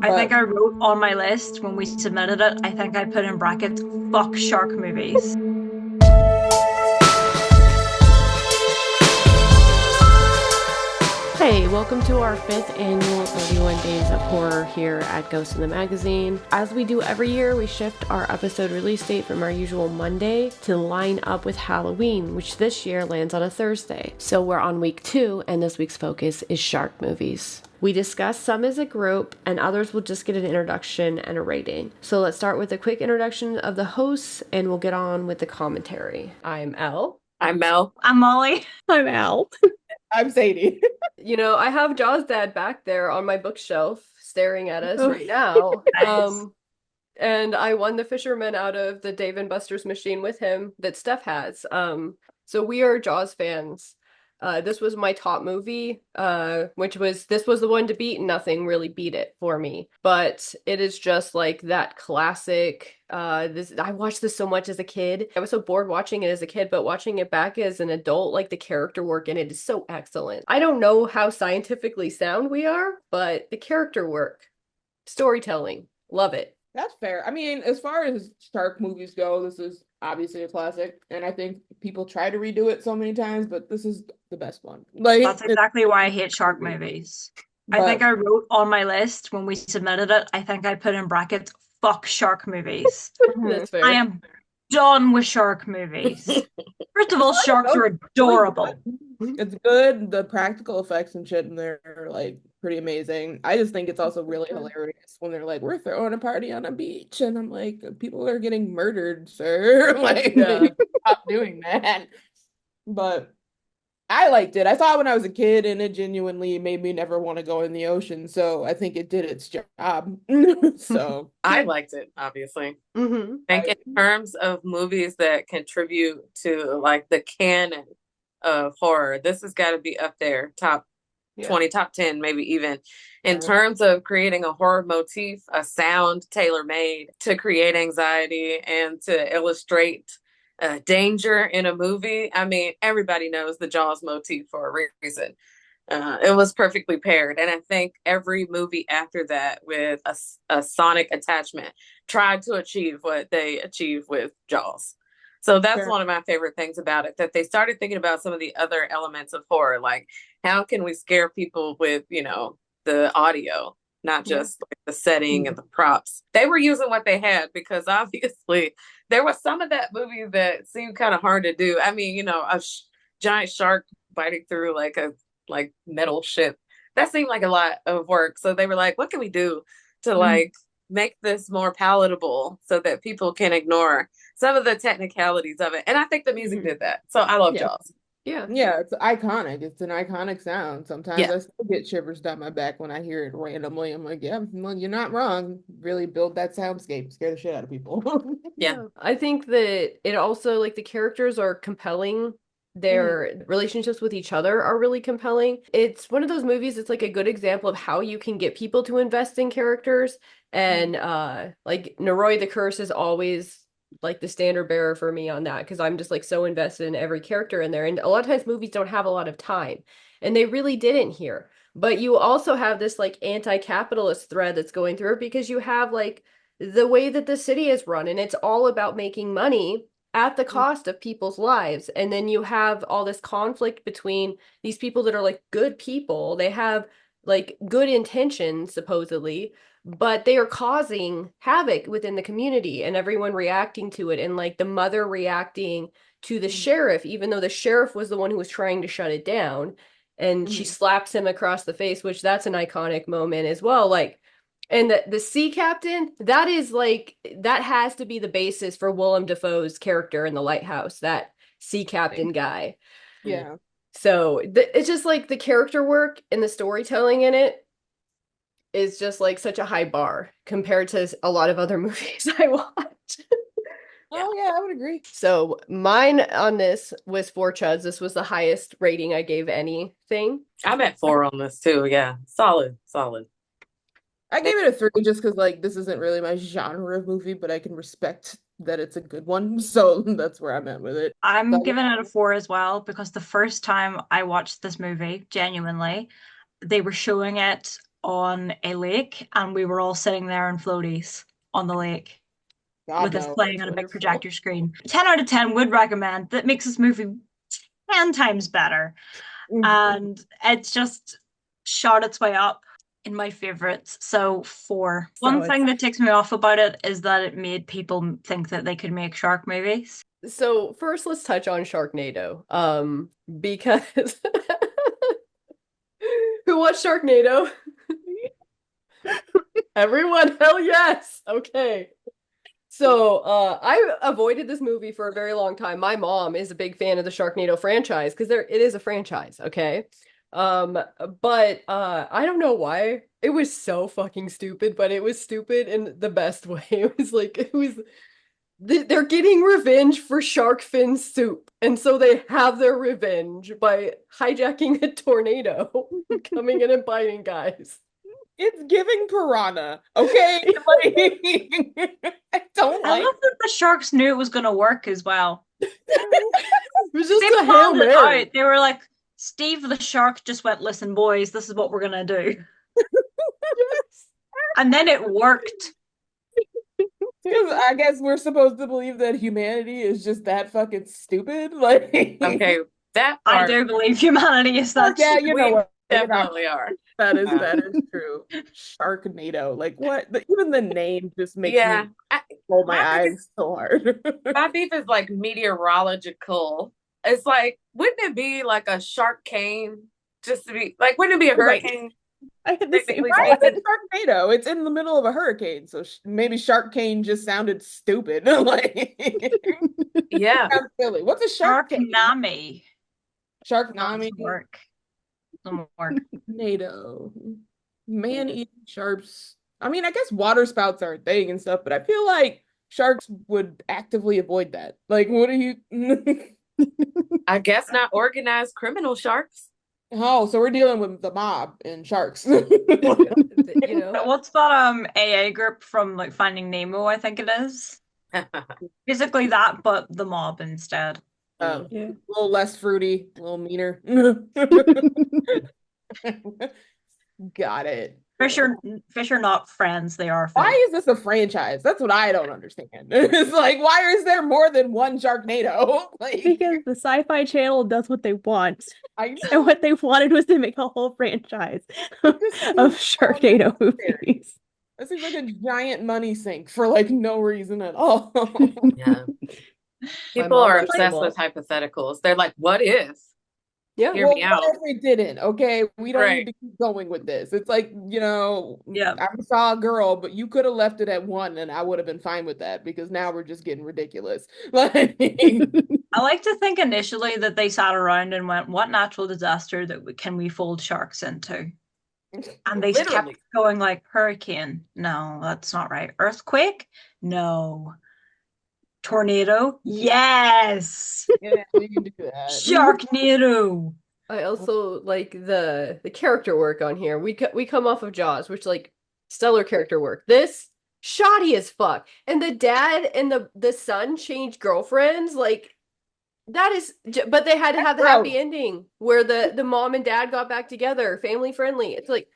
I think But I wrote on my list when we submitted it, I think I put in brackets, fuck shark movies. Hey, welcome to our fifth annual 31 Days of Horror here at Ghost in the Magazine. As we do every year, we shift our episode release date from our usual Monday to line up with Halloween, which this year lands on a Thursday. So we're on week 2, and this week's focus is shark movies. We discuss some as a group, and others will just get an introduction and a rating. So let's start with a quick introduction of the hosts, and we'll get on with the commentary. I'm Elle. I'm Mel. I'm Molly. I'm Al. I'm Sadie. I have Jaws dad back there on my bookshelf staring at us right now. Nice. And I won the fisherman out of the Dave and Buster's machine with him that Steph has. So we are Jaws fans. This was my top movie, this was the one to beat, and nothing really beat it for me. But it is just like that classic. I watched this so much as a kid. I was so bored watching it as a kid, but watching it back as an adult, like the character work in it is so excellent. I don't know how scientifically sound we are, but the character work, storytelling, love it. That's fair. I mean, as far as shark movies go, this is obviously a classic, and I think people try to redo it so many times, but this is the best one. That's exactly why I hate shark movies. I think But I wrote on my list when we submitted it, I think I put in brackets, fuck shark movies. That's I fair. am done with shark movies. First of all, sharks are adorable. it's good. The practical effects and shit in there are like pretty amazing. I just think it's also really hilarious when they're like, "We're throwing a party on a beach," and I'm like, "People are getting murdered, sir. Like, Yeah. stop doing that." But I liked it. I saw it when I was a kid, and it genuinely made me never want to go in the ocean. So I think it did its job. So I liked it, obviously. Mm-hmm. I think in terms of movies that contribute to like the canon of horror, this has got to be up there, top Yeah. 20, top 10, maybe even. In terms of creating a horror motif, a sound tailor-made to create anxiety and to illustrate danger in a movie. I mean, everybody knows the Jaws motif for a reason. It was perfectly paired. And I think every movie after that with a sonic attachment tried to achieve what they achieved with Jaws. So that's Fair. one of my favorite things about it, that they started thinking about some of the other elements of horror, like how can we scare people with, the audio, not Yeah. just like the setting and the props. They were using what they had because obviously there was some of that movie that seemed kind of hard to do. I mean, giant shark biting through like a metal ship. That seemed like a lot of work. So they were like, what can we do to like make this more palatable so that people can ignore some of the technicalities of it? And I think the music did that. So I love Yeah. Jaws. Yeah. Yeah, it's iconic. It's an iconic sound. Sometimes Yeah. I still get shivers down my back when I hear it randomly. I'm like, yeah, well, you're not wrong. Really build that soundscape, scare the shit out of people. Yeah. I think that it also, like, the characters are compelling. Their relationships with each other are really compelling. It's one of those movies that's like a good example of how you can get people to invest in characters. And like Noroi the Curse is always like the standard bearer for me on that, because I'm just like so invested in every character in there. And a lot of times movies don't have a lot of time, and they really didn't here. But you also have this like anti-capitalist thread that's going through it, because you have like the way that the city is run, and it's all about making money at the cost of people's lives. And then you have all this conflict between these people that are like good people. They have like good intentions, supposedly, but they are causing havoc within the community and everyone reacting to it. And like the mother reacting to the sheriff, even though the sheriff was the one who was trying to shut it down. And she slaps him across the face, which that's an iconic moment as well. Like, and the sea captain, that is like, that has to be the basis for Willem Dafoe's character in The Lighthouse, that sea captain guy. Yeah. So it's just like the character work and the storytelling in it is just like such a high bar compared to a lot of other movies I watch. Oh yeah, I would agree. So mine on this was 4 chuds. This was the highest rating I gave anything. I'm at 4 on this too. Yeah. Solid, solid. I gave it a 3 just because like this isn't really my genre of movie, but I can respect that it's a good one. So that's where I'm at with it. I'm So, giving it a 4 as well because the first time I watched this movie, genuinely, they were showing it on a lake, and we were all sitting there in floaties on the lake God, with us no, playing that's on a big wonderful. projector screen. 10 out of 10 would recommend. That makes this movie 10 times better. And it's just shot its way up in my favorites. So 4. One thing that takes me off about it is that it made people think that they could make shark movies. So first, let's touch on Sharknado. Because who watched Sharknado? Everyone, hell yes. Okay. So I avoided this movie for a very long time. My mom is a big fan of the Sharknado franchise because it is a franchise, okay? But I don't know why. It was so fucking stupid, but it was stupid in the best way. They're getting revenge for shark fin soup. And so they have their revenge by hijacking a tornado, coming in and biting guys. It's giving piranha, okay? Like, I don't I like love that the sharks knew it was going to work as well. It was just They a Hail planned it Mary. out. They were like, Steve the shark just went, listen, boys, this is what we're going to do. And then it worked. Because I guess we're supposed to believe that humanity is just that fucking stupid. Like, Okay, that I part do believe humanity is that yeah, you know we what? definitely are. That is true. Sharknado. Like what? Even the name just makes Yeah, me roll my my eyes biggest- so hard. my beef is like meteorological. It's like, wouldn't it be like a shark cane? Just to be like, wouldn't it be a Right. hurricane? I had the same Technically Right, speaking. it's Sharknado. It's in the middle of a hurricane, so maybe Shark Cane just sounded stupid. Like, Yeah. sounds silly. What's a shark cane? Sharknami. Sharknami. Doesn't work. Doesn't work. Tornado. Man-eating sharks. I mean, I guess water spouts are a thing and stuff, but I feel like sharks would actively avoid that. Like, what are you? I guess not organized criminal sharks. Oh, so we're dealing with the mob and sharks. You know, What's that AA group from like Finding Nemo, I think it is? Basically that, but the mob instead. Yeah. Yeah. A little less fruity, a little meaner. Got it. Fish are not friends, they are Why foes. is this a franchise? That's what I don't understand. It's like, why is there more than one Sharknado? Like, Because the Sci-Fi Channel does what they want, I and what they wanted was to make a whole franchise of Sharknado movies. This seems like a giant money sink for like no reason at all. Yeah. My People mom are watched them obsessed all. with hypotheticals. They're like, what if? Yeah. Hear Well, me out. what if they didn't? Okay, we don't Right. need to keep going with this. It's like, Yeah. I saw a girl, but you could have left it at 1 and I would have been fine with that because now we're just getting ridiculous. Like, I like to think initially that they sat around and went, what natural disaster can we fold sharks into? And they kept Literally. going like, hurricane. No, that's not right. Earthquake? No. Tornado? Yes. yeah, we can do that. Sharknado. I also like the character work on here. We come off of Jaws, which like stellar character work. This shoddy as fuck. And the dad and the son changed girlfriends. Like that is, but they had to have the Gross. happy ending where the mom and dad got back together, family friendly. It's like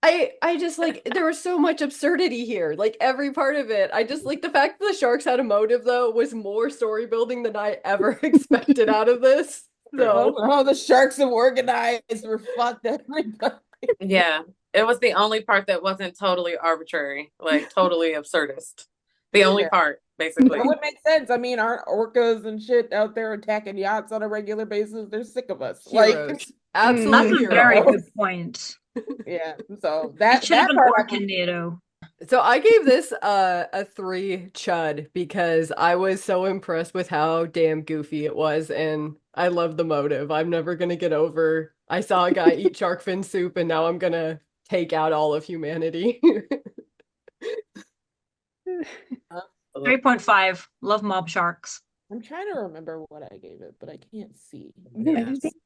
I just like there was so much absurdity here, like every part of it. I just like the fact that the sharks had a motive though was more story building than I ever expected out of this. So Oh, the sharks have organized. We're fucked everybody. Yeah. It was the only part that wasn't totally arbitrary, like totally absurdist. The only Yeah. part, basically. That would make sense. I mean, aren't orcas and shit out there attacking yachts on a regular basis? They're sick of us. heroes. Like, Absolute That's a heroes. very good point. yeah. So It that should have been part, Orcanado. So I gave this a 3 chud because I was so impressed with how damn goofy it was, and I love the motive. I'm never gonna get over. I saw a guy eat shark fin soup, and now I'm gonna take out all of humanity. 3.5. Love mob sharks. I'm trying to remember what I gave it, but I can't see.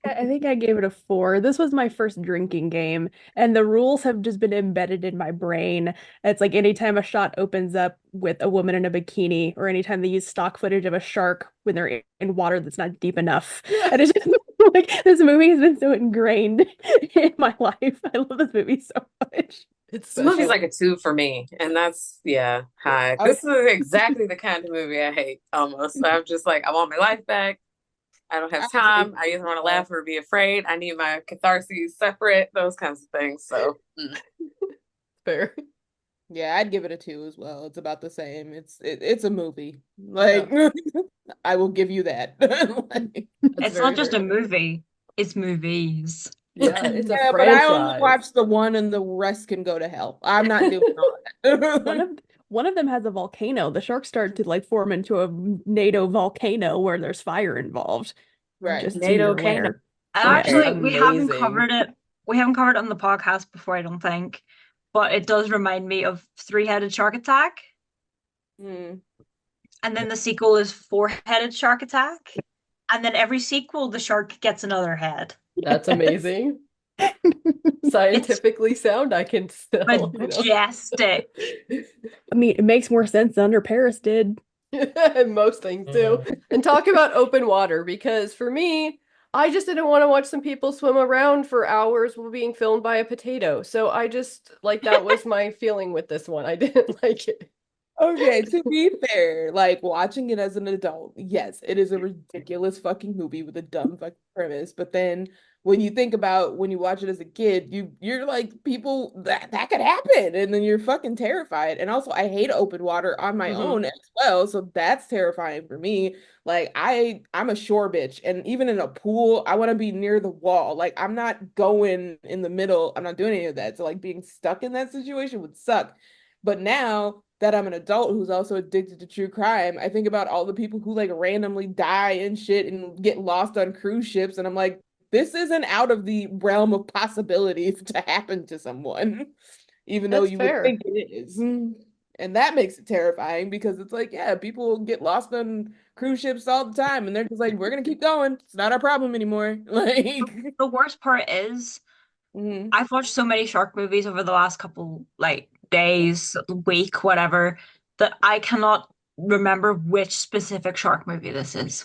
I think I gave it a 4. This was my first drinking game, and the rules have just been embedded in my brain. It's like anytime a shot opens up with a woman in a bikini, or anytime they use stock footage of a shark when they're in water that's not deep enough. And it's just Like this movie has been so ingrained in my life. I love this movie so much. It's This movie's special. like a 2 for me, and that's high. This is exactly the kind of movie I hate almost. So I'm just like, I want my life back. I don't have time. I either want to laugh or be afraid. I need my catharsis separate, those kinds of things. So Fair. Yeah, I'd give it a 2 as well. It's about the same. It's a movie. Like I will give you that. Like, It's not just a movie, it's movies. Yeah, it's a yeah, but I only franchise. watched the one and the rest can go to hell. I'm not doing all that. One of them has a volcano. The sharks start to like form into a NATO volcano where there's fire involved. Right. Just so NATO you're aware. Actually, we haven't Amazing. covered it. We haven't covered it on the podcast before, I don't think. But it does remind me of Three-Headed Shark Attack. Mm. And then the sequel is Four-Headed Shark Attack. And then every sequel, the shark gets another head. That's amazing. Scientifically sound, I can still, Majestic. I mean, it makes more sense than Under Paris did. Most things do. And talk about open water, because for me, I just didn't want to watch some people swim around for hours while being filmed by a potato. So I just, like, that was my feeling with this one. I didn't like it. Okay, to be fair, like watching it as an adult, yes, it is a ridiculous fucking movie with a dumb fucking premise. But then when you think about when you watch it as a kid, you're like, people that could happen, and then you're fucking terrified. And also, I hate open water on my own as well, so that's terrifying for me. Like I'm a shore bitch, and even in a pool, I want to be near the wall. Like I'm not going in the middle. I'm not doing any of that. So like being stuck in that situation would suck. But now that I'm an adult who's also addicted to true crime, I think about all the people who like randomly die and shit and get lost on cruise ships, and I'm like, this isn't out of the realm of possibilities to happen to someone, even though That's you fair. would think it is. And that makes it terrifying because it's like, yeah, people get lost on cruise ships all the time, and they're just like, we're gonna keep going. It's not our problem anymore. Like, The worst part is, I've watched so many shark movies over the last couple like days, week, whatever, that I cannot remember which specific shark movie this is.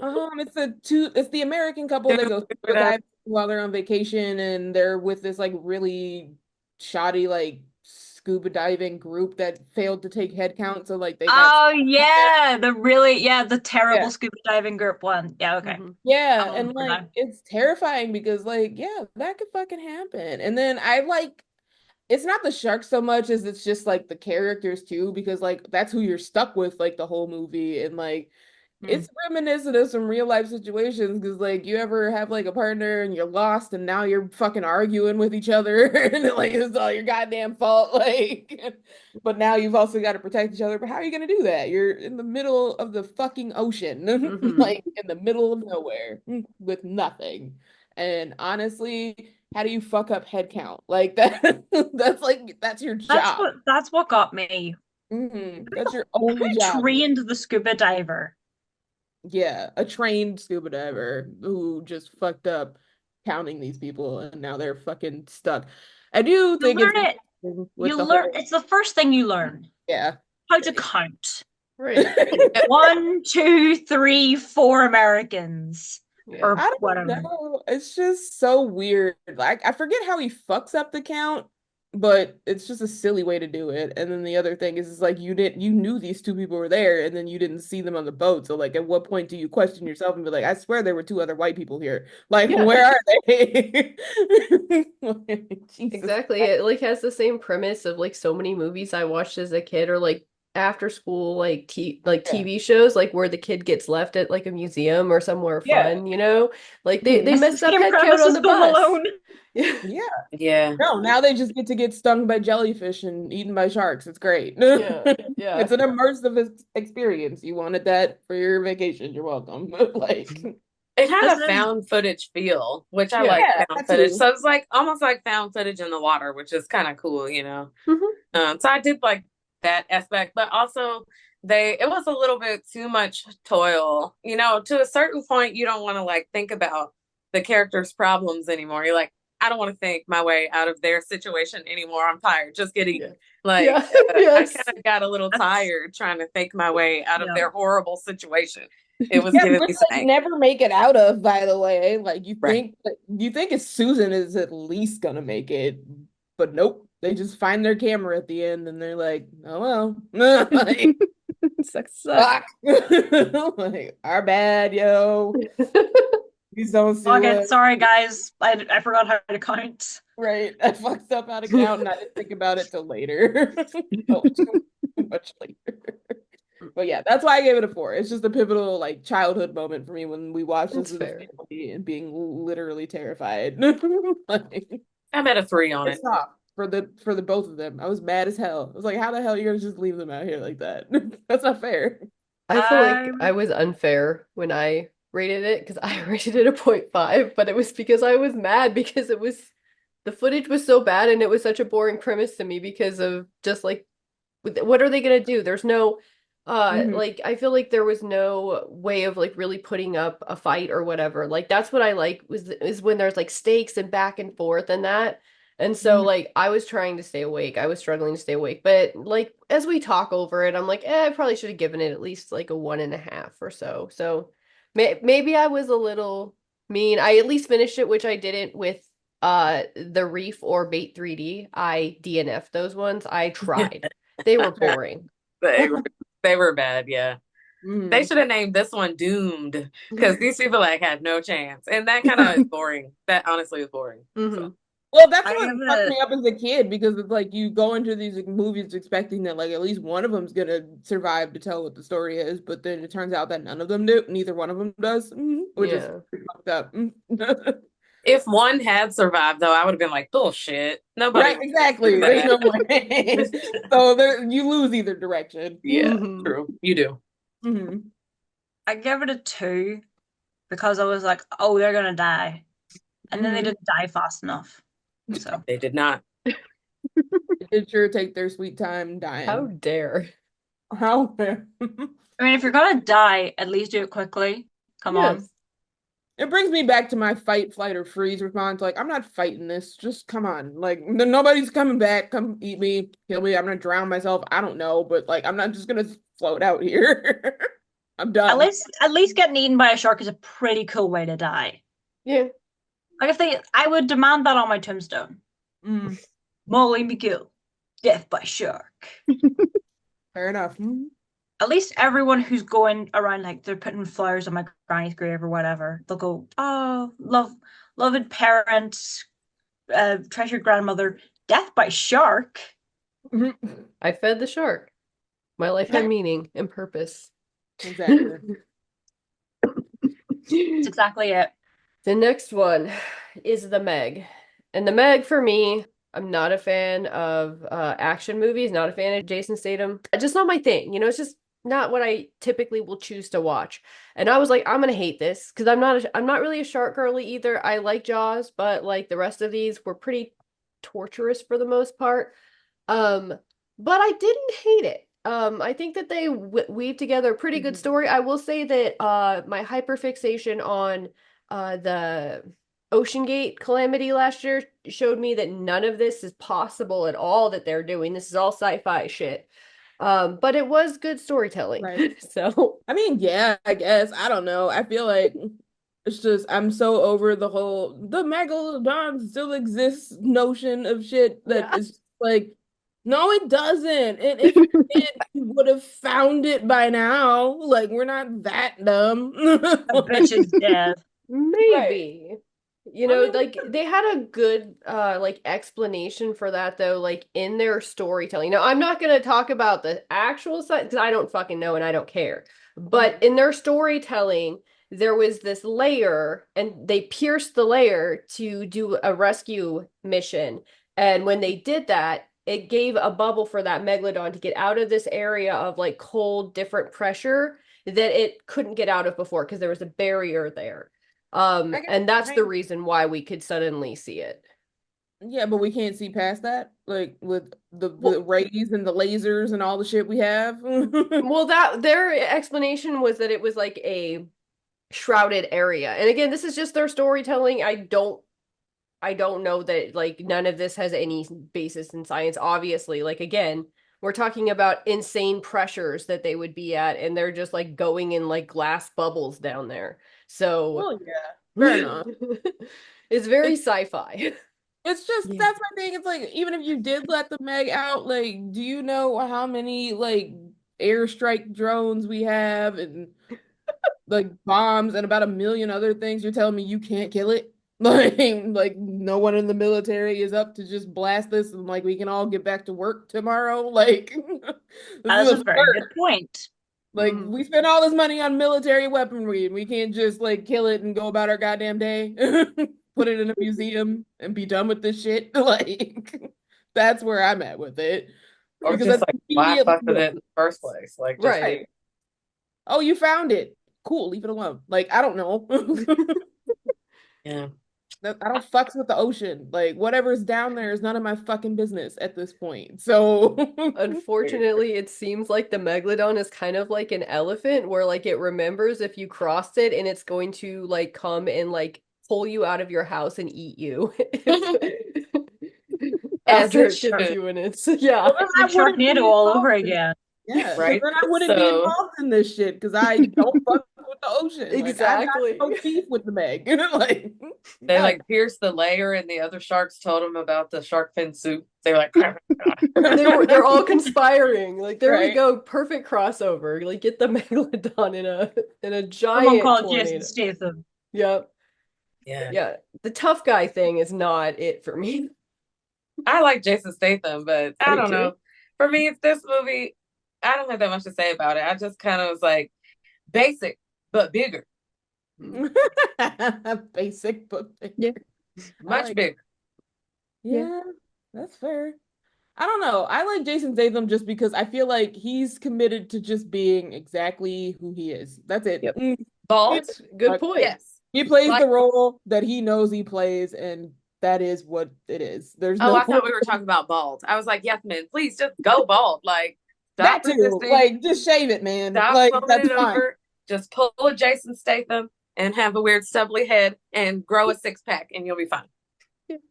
It's the American couple that goes scuba diving while they're on vacation, and they're with this like really shoddy like scuba diving group that failed to take head count, so like they got the terrible Yeah. scuba diving group one. Yeah, okay. Yeah, I'll and remember like that. it's terrifying because like yeah, that could fucking happen. And then I like it's not the sharks so much as it's just like the characters too, because like that's who you're stuck with like the whole movie, and like it's reminiscent of some real life situations because like you ever have like a partner and you're lost and now you're fucking arguing with each other and like it's all your goddamn fault, like but now you've also got to protect each other. But how are you gonna do that? You're in the middle of the fucking ocean, like in the middle of nowhere with nothing. And honestly, how do you fuck up head count like that? That's your job. That's what got me. That's your only Who job. trained the scuba diver? Yeah, a trained scuba diver who just fucked up counting these people and now they're fucking stuck. I do You think learn it's it. with You the learn. whole, It's the first thing you learn. yeah. How to count. Right. 1, 2, 3, 4 Americans. Yeah. Or I don't whatever. know. It's just so weird. Like I forget how he fucks up the count, but it's just a silly way to do it. And then the other thing is, it's like you knew these two people were there, and then you didn't see them on the boat. So like, at what point do you question yourself and be like, I swear there were two other white people here. Like, Yeah. where are they? Jesus. Exactly. It like has the same premise of like so many movies I watched as a kid, or like after school like TV shows, like where the kid gets left at like a museum or somewhere Yeah. fun, like they It's messed the up same head count premise on as the Home bus. Alone. Yeah. Yeah. No, now they just get stung by jellyfish and eaten by sharks. It's great. Yeah. Yeah. It's an immersive experience. You wanted that for your vacation. You're welcome. Like, It had This a is- found footage feel, which I Yeah, like that found footage. too. So it's like almost like found footage in the water, which is kind of cool, you know. So I did like that aspect, but also it was a little bit too much toil, you know. To a certain point, you don't want to like think about the characters' problems anymore. You're like, I don't want to think my way out of their situation anymore. I'm tired. Just getting like Yeah. I Yes. kind of got a little tired trying to think my way out of their horrible situation. It was Yeah, giving which me some they never make it out of, by the way. Like Right. you think it's Susan is at least gonna make it, but nope. They just find their camera at the end and they're like, oh well. Like, Sucks. fuck. Like, our bad, yo. Please don't sue Okay, us. sorry guys. I forgot how to count. Right. I fucked up out of count and I didn't think about it till later. Oh, too much later. But yeah, that's why I gave it a 4. It's just a pivotal like childhood moment for me when we watched this That's as a fair. family and being literally terrified. Like, I'm at a 3 on it. pissed off for the both of them. I was mad as hell. I was like, how the hell are you gonna just leave them out here like that? That's not fair. I feel like Um, I was unfair when I rated it because I rated it a 0.5, but it was because I was mad because the footage was so bad and it was such a boring premise to me because of just like what are they gonna do? There's no Mhm. like I feel like there was no way of like really putting up a fight or whatever. Like that's what I like is when there's like stakes and back and forth and that. And so Mhm. like I was trying to stay awake. I was struggling to stay awake. But like as we talk over it, I'm like, I probably should have given it at least like a 1.5 or so. So maybe I was a little mean. I at least finished it, which I didn't with the Reef or Bait 3D. I DNF those ones. I tried. They were boring. They were, they were bad, yeah. They Mhm. should have named this one Doomed because these people like had no chance. And that kind of is boring. That honestly is boring. So Well, that's I what give fucked it me up as a kid because it's like you go into these like, movies expecting that like at least one of them's gonna survive to tell what the story is, but then it turns out that none of them do. Neither one of them does, which is Yeah. pretty fucked up. if one had survived, though, I would have been like, bullshit. Nobody Right, would exactly. do There's that. no way. So there, you lose either direction. Yeah, Mhm. true. You do. Mhm. I give it a 2 because I was like, oh, they're gonna die. And then they Mhm. didn't die fast enough. So They did not. It did sure take their sweet time How dying. dare. How? I mean if you're gonna die, at least do it quickly. Come on. Yes. It brings me back to my fight, flight, or freeze response. Like, I'm not fighting this. Just come on. Like, nobody's coming back. Come eat me, kill me. I'm gonna drown myself. I don't know, but like, I'm not just gonna float out here. I'm done. At least getting eaten by a shark is a pretty cool way to die. Yeah. Like I would demand that on my tombstone. Mm, Molly McGill, death by shark. fair enough. At least everyone who's going around like they're putting flowers on my granny's grave or whatever, they'll go, "Oh, loved parents, treasured grandmother, death by shark." I fed the shark. My life had meaning and purpose. Exactly. That's exactly it. The next one is The Meg. And The Meg, for me, I'm not a fan of action movies, not a fan of Jason Statham. Just not my thing. You know, it's just not what I typically will choose to watch. And I was like, I'm gonna hate this because I'm not really a shark girly either. I like Jaws, but like the rest of these were pretty torturous for the most part. Um, but I didn't hate it. I think that they weave together a pretty good story. I will say that my hyperfixation on the Ocean Gate calamity last year showed me that none of this is possible at all that they're doing. This is all sci-fi shit. But it was good storytelling. Right. So I mean, yeah, I guess. I don't know. I feel like it's just I'm so over the megalodon still exists notion of shit that yeah. is like, no, it doesn't. And if it did, we would have found it by now. Like, we're not that dumb. The bitch is dead. Right. Maybe. You I know, mean, like they had a good like explanation for that though, like in their storytelling. Now, I'm not gonna talk about the actual side because I don't fucking know and I don't care. But in their storytelling, there was this layer and they pierced the layer to do a rescue mission. And when they did that, it gave a bubble for that megalodon to get out of this area of like cold, different pressure that it couldn't get out of before because there was a barrier there. I guess, And that's the reason why we could suddenly see it. yeah, but we can't see past that, like with the Well, rays and the lasers and all the shit we have. well, that their explanation was that it was like a shrouded area. And again, this is just their storytelling. I don't know that like none of this has any basis in science. Obviously, like again, We're talking about insane pressures that they would be at, and they're just like going in like glass bubbles down there. So, Well, yeah, fair enough. it's very It's sci-fi. it's just Yeah. that's my thing. It's like even if you did let the Meg out, like, do you know how many like airstrike drones we have and like bombs and about a million other things? You're telling me you can't kill it? Like no one in the military is up to just blast this and like we can all get back to work tomorrow. Like this That is is a a very start. good point. Like Mhm. we spend all this money on military weaponry and we can't just like kill it and go about our goddamn day. Put it in a museum and be done with this shit. Like that's where I'm at with it. Or Because just that's like why immediately fuck with it in the first place? Like just Right. oh, you found it. Cool, leave it alone. Like I don't know. yeah. I don't fucks with the ocean. Like whatever's down there is none of my fucking business at this point. So Unfortunately, it seems like the megalodon is kind of like an elephant where like it remembers if you crossed it and it's going to like come and like pull you out of your house and eat you. As After it it gets should. you in its yeah. well, then I Like wouldn't be Sharknado all involved over in it. again. Yeah, because Right. then I wouldn't be So involved in this shit because I don't fuck with the ocean. Like I got Exactly. no beef with the Meg. Like they no. like pierced the layer and the other sharks told them about the shark fin soup. They're like, They're all conspiring. Like there we Right. go, perfect crossover. Like get the megalodon in a Someone giant called Jason tornado. Statham. Yep. yeah. Yeah. The tough guy thing is not it for me. I like Jason Statham, but I Me don't too. know. For me, this movie, I don't have that much to say about it. I just kind of was like basic but bigger, Basic but Yeah. much like bigger. yeah, that's fair. I don't know. I like Jason Statham just because I feel like he's committed to just being exactly who he is. That's it. Yep. Bald, That's a good point. yes. He plays Like, the role that he knows he plays, and that is what it is. There's oh, no I thought we were talking about bald. I was like, yes, man, please just go bald. Like, that stop too. resisting. Like, just shave it, man. Stop Like, folding that's it fine. over. Just pull a Jason Statham and have a weird stubbly head and grow a six pack, and you'll be fine.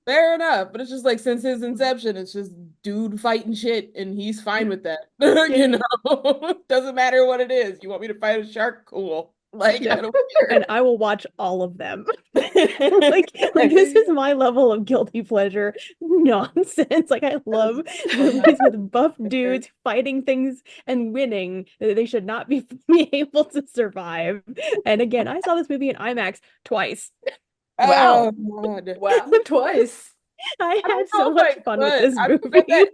Fair enough. But it's just like since his inception, it's just dude fighting shit, and he's fine with that. You know, doesn't matter what it is. You want me to fight a shark? Cool. Like, Yeah. I don't care. And I will watch all of them. like this is my level of guilty pleasure nonsense. Like I love movies with buff dudes fighting things and winning. They should not be able to survive. And again, I saw this movie in IMAX twice. Wow. Oh, God. Wow, twice. I I don't had so know if much I fun with could. this I'm movie. at that-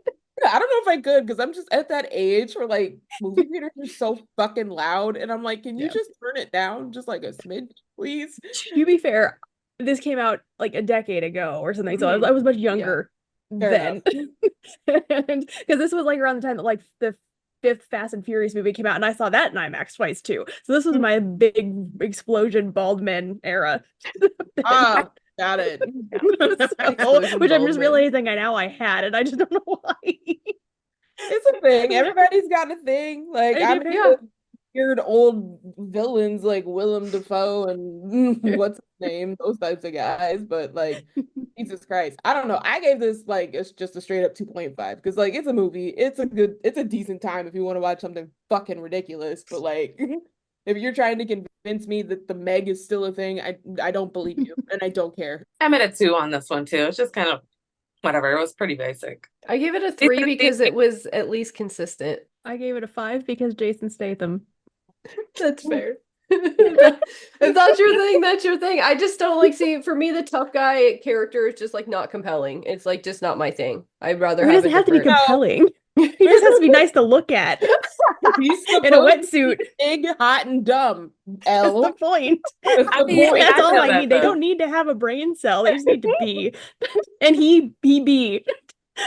I don't know if I could because I'm just at that age where like movie theaters are so fucking loud, and I'm like, can you Yeah. just turn it down just like a smidge, please? To be fair, this came out like a decade ago or something, so I was much younger Fair then. And because this was like around the time that like the fifth Fast and Furious movie came out, and I saw that in IMAX twice too. So this was my big explosion bald men era. Ah, got it. So, which I'm just realizing now I had, and I just don't know why. It's a thing. Everybody's got a thing. Like I'm into Yeah. weird old villains like Willem Dafoe and what's his name, those types of guys. But like, Jesus Christ, I don't know. I gave this like it's just a straight up 2.5 because like it's a movie. It's a decent time if you want to watch something fucking ridiculous. But like, if you're trying to convince me that the Meg is still a thing, I don't believe you, and I don't care. I'm at a 2 on this one too. It's just kind of whatever. It was pretty basic. I gave it a 3 because it was at least consistent. I gave it a 5 because Jason Statham. That's fair. If that's your thing, that's your thing. I just don't like see for me the tough guy character is just like not compelling. It's like just not my thing. I'd rather He have doesn't a have to be different. compelling. He just has to be nice to look at He's in a wetsuit. big, hot, and dumb. That's the L. point. That's I the mean, point. That's I all feel I that, need. They though. don't need to have a brain cell. They just need to be. And he be.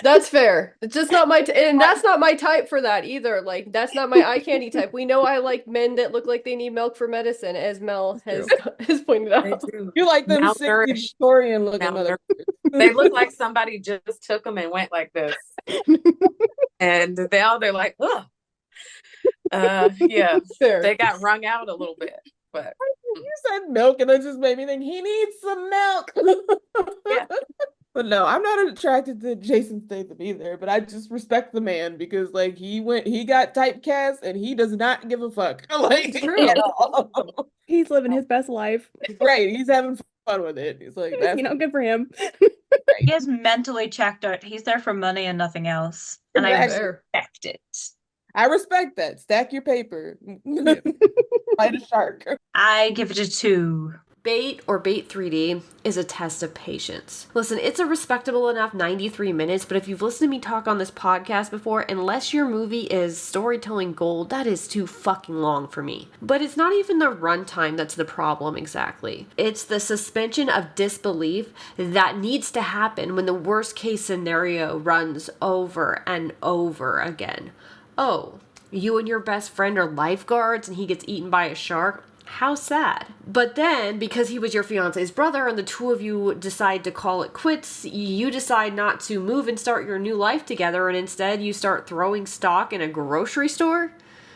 That's fair. It's just not my and that's not my type for that either. Like that's not my eye candy type. We know I like men that look like they need milk for medicine, as Mel has pointed They out. do. You like them 60 Malnourished. Victorian looking Malnourished. motherfuckers. They look like somebody just took them and went like this, and they're like, ugh. Yeah, Fair. they got wrung out a little bit, but You said milk, and that just made me think he needs some milk. Yeah. But no, I'm not attracted to Jason Statham either, but I just respect the man because like he got typecast and he does not give a fuck. Like It's true. at all. He's living his best life. Right. He's having fun with it. He's like, that's Good for him. He is mentally checked out. He's there for money and nothing else. And I Exactly. respect it. I respect that. Stack your paper. Fight a shark. I give it a 2. Bait or Bait 3D is a test of patience. Listen, it's a respectable enough 93 minutes, but if you've listened to me talk on this podcast before, unless your movie is storytelling gold, that is too fucking long for me. But it's not even the runtime that's the problem exactly. It's the suspension of disbelief that needs to happen when the worst case scenario runs over and over again. Oh, you and your best friend are lifeguards and he gets eaten by a shark? How sad. But then, because he was your fiance's brother and the two of you decide to call it quits, you decide not to move and start your new life together, and instead you start throwing stock in a grocery store?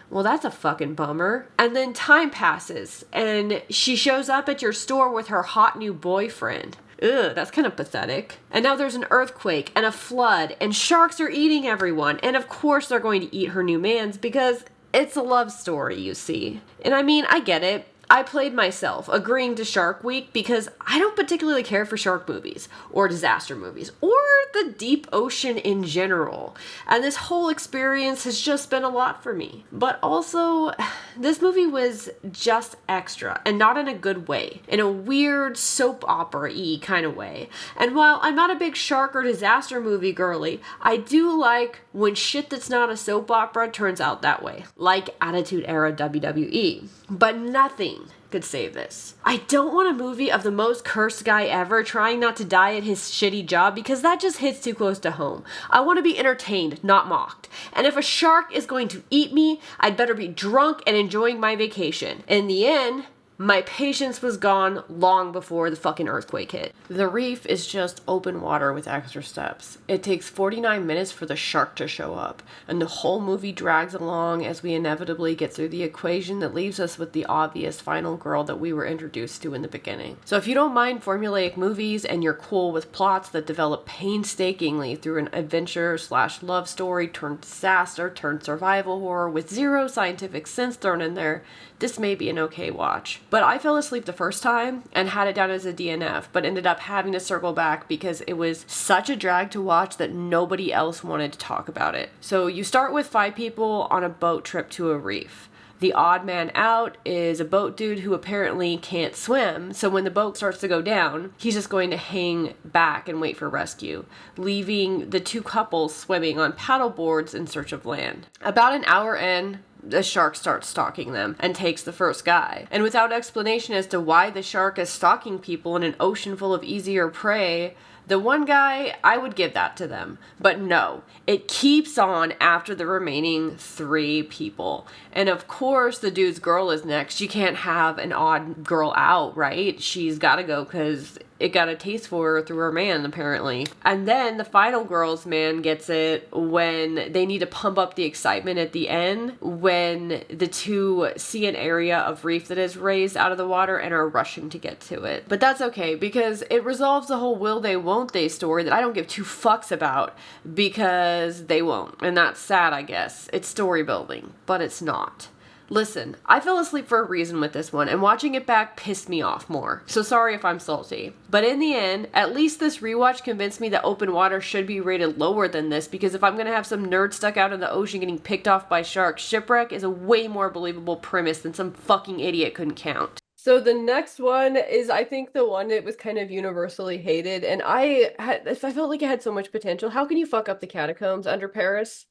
Well, that's a fucking bummer. And then time passes, and she shows up at your store with her hot new boyfriend. Ugh, that's kind of pathetic. And now there's an earthquake and a flood, and sharks are eating everyone, and of course they're going to eat her new mans because it's a love story, you see. And I mean, I get it. I played myself agreeing to Shark Week because I don't particularly care for shark movies or disaster movies or the deep ocean in general. And this whole experience has just been a lot for me. But also, this movie was just extra and not in a good way, in a weird soap opera-y kind of way. And while I'm not a big shark or disaster movie girly, I do like when shit that's not a soap opera turns out that way, like Attitude Era WWE. But nothing could save this. I don't want a movie of the most cursed guy ever trying not to die at his shitty job because that just hits too close to home. I want to be entertained, not mocked. And if a shark is going to eat me, I'd better be drunk and enjoying my vacation. In the end, my patience was gone long before the fucking earthquake hit. The Reef is just open water with extra steps. It takes 49 minutes for the shark to show up, and the whole movie drags along as we inevitably get through the equation that leaves us with the obvious final girl that we were introduced to in the beginning. So if you don't mind formulaic movies and you're cool with plots that develop painstakingly through an adventure/love story turned disaster turned survival horror with zero scientific sense thrown in there, this may be an okay watch. But I fell asleep the first time and had it down as a DNF, but ended up having to circle back because it was such a drag to watch that nobody else wanted to talk about it. So you start with 5 people on a boat trip to a reef. The odd man out is a boat dude who apparently can't swim, so when the boat starts to go down, he's just going to hang back and wait for rescue, leaving the 2 couples swimming on paddle boards in search of land. About an hour in, the shark starts stalking them and takes the first guy. And without explanation as to why the shark is stalking people in an ocean full of easier prey, the one guy, I would give that to them. But no, it keeps on after the remaining 3 people. And of course, the dude's girl is next. You can't have an odd girl out, right? She's gotta go because it got a taste for her through her man, apparently. And then the final girl's man gets it when they need to pump up the excitement at the end, when the 2 see an area of reef that is raised out of the water and are rushing to get to it. But that's okay, because it resolves the whole will they, won't they story that I don't give 2 fucks about, because they won't. And that's sad, I guess. It's story building, but it's not. Listen, I fell asleep for a reason with this one, and watching it back pissed me off more. So sorry if I'm salty. But in the end, at least this rewatch convinced me that open water should be rated lower than this, because if I'm gonna have some nerd stuck out in the ocean getting picked off by sharks, shipwreck is a way more believable premise than some fucking idiot couldn't count. So the next one is, I think, the one that was kind of universally hated, and I felt like it had so much potential. How can you fuck up the catacombs under Paris?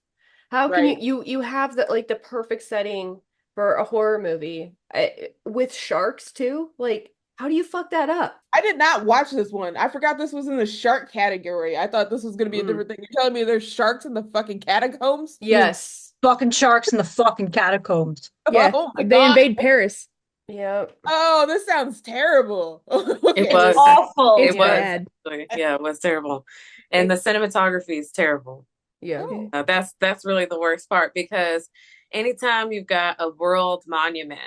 How can you have the perfect setting for a horror movie with sharks too? Like, how do you fuck that up? I did not watch this one. I forgot this was in the shark category. I thought this was going to be a different thing. You're telling me there's sharks in the fucking catacombs? Yes. Fucking sharks in the fucking catacombs. Yeah, Oh my they God. invade Paris. Yeah. Oh, this sounds terrible. Okay. It was awful. It's It was. bad. Yeah, it was terrible. And the cinematography is terrible. Yeah. That's really the worst part, because anytime you've got a world monument,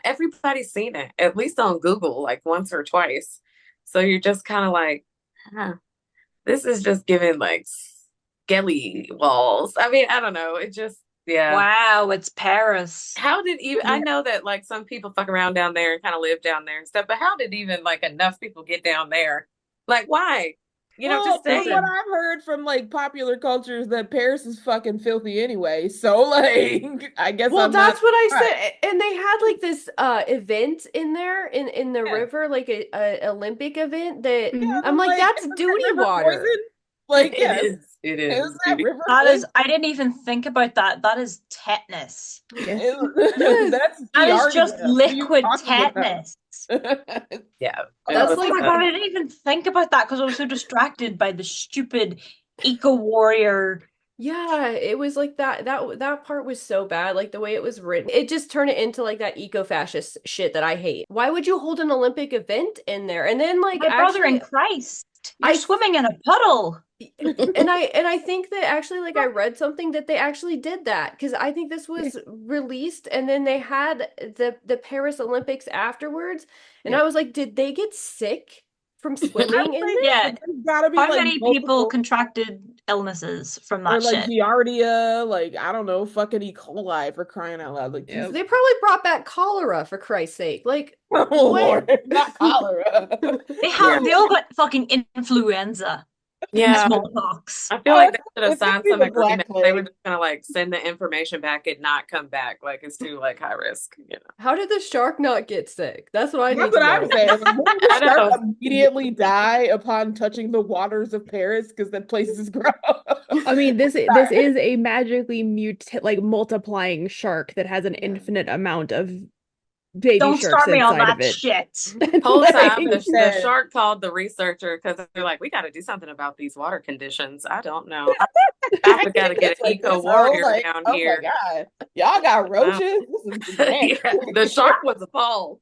everybody's seen it, at least on Google, like once or twice. So you're just kind of like, huh, This is just giving like skelly walls. I mean, I don't know. It just, yeah. Wow, it's Paris. How did even, Yeah. I know that like some people fuck around down there and kind of live down there and stuff, but how did even like enough people get down there? Like, why? You know, just Well, from what saying. I've heard from like popular culture is that Paris is fucking filthy anyway. So like, I guess Well, I'm that's not what I surprised. said. And they had like this event in there in the Yeah. river, like a Olympic event that Mhm. I'm like, that's isn't that duty river water. poison? Like, It yes, is. It is. is that Duty. river That is, poison? I didn't even think about that. That is tetanus. Yeah. Yes. That's That is just Giardia. What are you liquid talking about? tetanus. Yeah. That's Oh like my God, I didn't even think about that because I was so distracted by the stupid eco warrior. Yeah, it was like that part was so bad, like the way it was written. It just turned it into like that eco-fascist shit that I hate. Why would you hold an Olympic event in there? And then like My brother in actually Christ, you're I swimming in a puddle. and I think that actually like I read something that they actually did that because I think this was released and then they had the Paris Olympics afterwards and Yeah. I was like, did they get sick from I swimming in think there? Yeah. there's gotta be How like many people multiple, contracted illnesses from or that like shit? Giardia, like I don't know, fucking E. coli for crying out loud. Like, Yep. Jesus. They probably brought back cholera for Christ's sake. Like Oh what? Lord, not cholera. They all got fucking influenza and Yeah. smallpox. I feel Oh, like they should have it's gonna signed be some the Black agreement. They were Plague. just gonna like send the information back and not come back. Like it's too like high risk, you know. How did the shark not get sick? That's what I need That's to what I'm know. saying. Like, wouldn't the I shark know. immediately die upon touching the waters of Paris because that place is gross? I mean, this is a magically multiplying shark that has an Yeah. infinite amount of baby Don't sharks start me on inside that of it. shit. Whole Like, time the said- shark called the researcher because they're like, we got to do something about these water conditions. I don't know. I got to get It's an like eco this, warrior like, down oh here. my God, y'all got roaches? This is nasty. Yeah, the shark was appalled.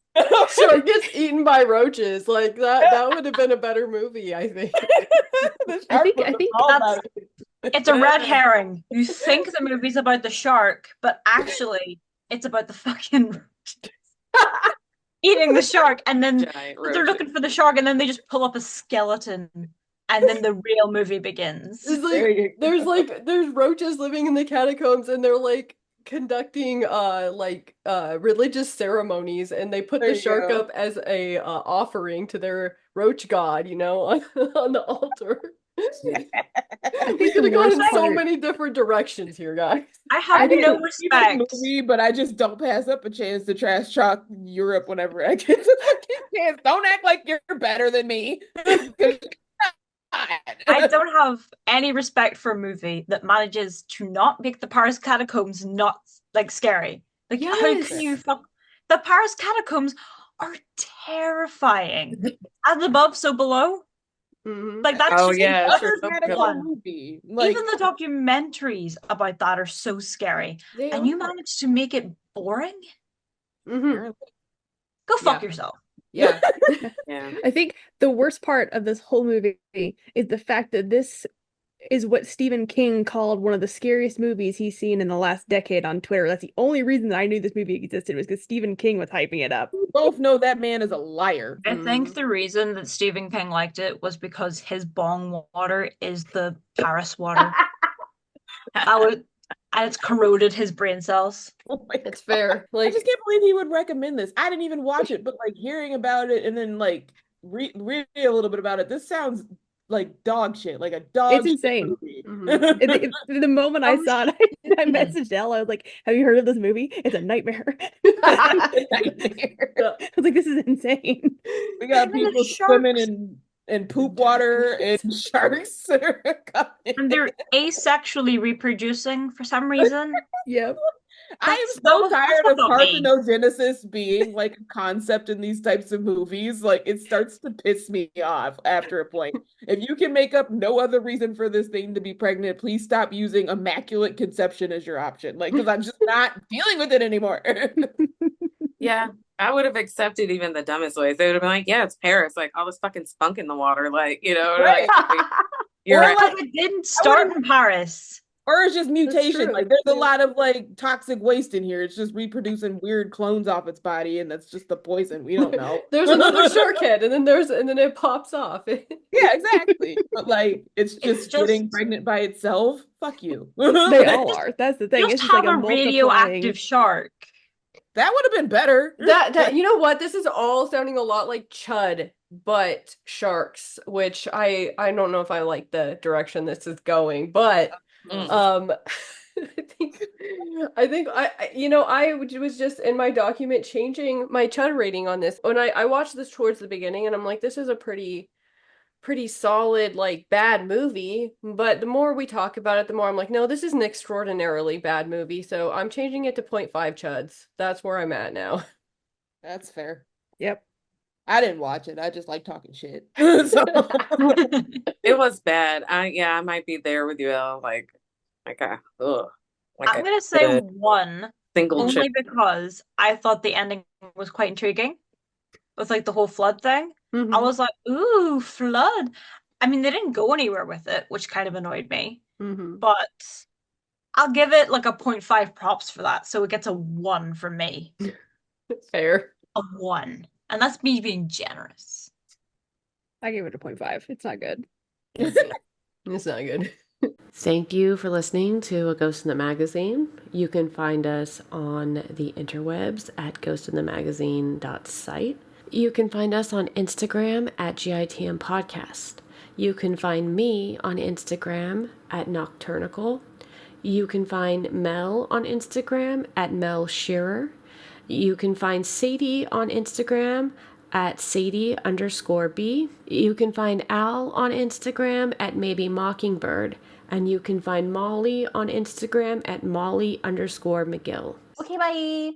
Shark gets eaten by roaches. Like that would have been a better movie, I think. The I shark think- was I think appalled that's- by it. It's a red herring. You think the movie's about the shark, but actually it's about the fucking eating the shark, and then Giant they're roaches. looking for the shark, and then they just pull up a skeleton, and then the real movie begins. It's There you like there's roaches living in the catacombs and they're like conducting religious ceremonies and they put There the you shark go. up as a offering to their roach god, you know, on the altar. I We think could the have gone in worst so part. many different directions here, guys. I have I think no the- respect. movie, but I just don't pass up a chance to trash talk Europe whenever I get the fucking chance. Don't act like you're better than me. 'Cause you're not. I don't have any respect for a movie that manages to not make the Paris catacombs not like scary. Like how Yes. can you fuck the Paris catacombs are terrifying. As above, so below. Mhm. Like that's Oh, just yeah, Other sure. radical one. movie. Like, Even the documentaries about that are so scary. They And you are. managed to make it boring? Mhm. Go fuck Yeah. yourself. Yeah. Yeah. I think the worst part of this whole movie is the fact that this is what Stephen King called one of the scariest movies he's seen in the last decade on Twitter. That's the only reason that I knew this movie existed was because Stephen King was hyping it up. we both know that man is a liar. I think Mhm. the reason that Stephen King liked it was because his bong water is the Paris water. And it's corroded his brain cells. Oh my It's God. fair. I Like just can't believe he would recommend this. I didn't even watch it, but like hearing about it and then like reading a little bit about it, this sounds like dog shit, like a dog It's shit insane. movie. Mhm. The moment I saw it, I messaged Elle. I was like, "Have you heard of this movie? It's a nightmare." Nightmare. I was like, "This is insane." We got Even the people swimming sharks. in poop water and sharks. And they're asexually reproducing for some reason. Yep. I am That's so not- that's tired of not me. parthenogenesis being like a concept in these types of movies. Like it starts to piss me off after a point. If you can make up no other reason for this thing to be pregnant, please stop using immaculate conception as your option. Like, because I'm just not dealing with it anymore. Yeah. I would have accepted even the dumbest ways. They would have been like, yeah, it's Paris. Like all this fucking spunk in the water. Like, you know, Right. like you're Or right. like it didn't start in Paris. Or it's just mutation. true. Like there's a Yeah. lot of like toxic waste in here. It's just reproducing weird clones off its body, and that's just the poison. We don't know. There's another shark head, and then it pops off. Yeah, exactly. But like it's It's just getting just pregnant by itself. Fuck you. They all are. That's the thing. just It's just like have a a multiplying. radioactive shark. That would have been better. That you know what? This is all sounding a lot like Chud, but sharks, which I don't know if I like the direction this is going, but Mm. I think I was just in my document changing my Chud rating on this. When I watched this towards the beginning, and I'm like, this is a pretty solid, like, bad movie. But the more we talk about it, the more I'm like, no, this is an extraordinarily bad movie. So I'm changing it to 0.5 Chuds. That's where I'm at now. That's fair. Yep. I didn't watch it. I just like talking shit. So It was bad. I might be there with you, Elle. Like I'm gonna say good 1, single only chip. because I thought the ending was quite intriguing with like the whole flood thing. I Mhm. was like, ooh, flood. I mean, they didn't go anywhere with it, which kind of annoyed me. Mhm. But I'll give it like a 0.5 props for that. So it gets a 1 from me. Fair. A 1. And that's me being generous. I gave it a 0.5. It's not good. It's not good. Thank you for listening to A Ghost in the Magazine. You can find us on the interwebs at ghostinthemagazine.site. You can find us on Instagram at GITM Podcast. You can find me on Instagram at Nocturnical. You can find Mel on Instagram at Mel Shearer. You can find Sadie on Instagram at Sadie_B. You can find Al on Instagram at Maybe Mockingbird. And you can find Molly on Instagram at Molly_McGill. Okay, bye.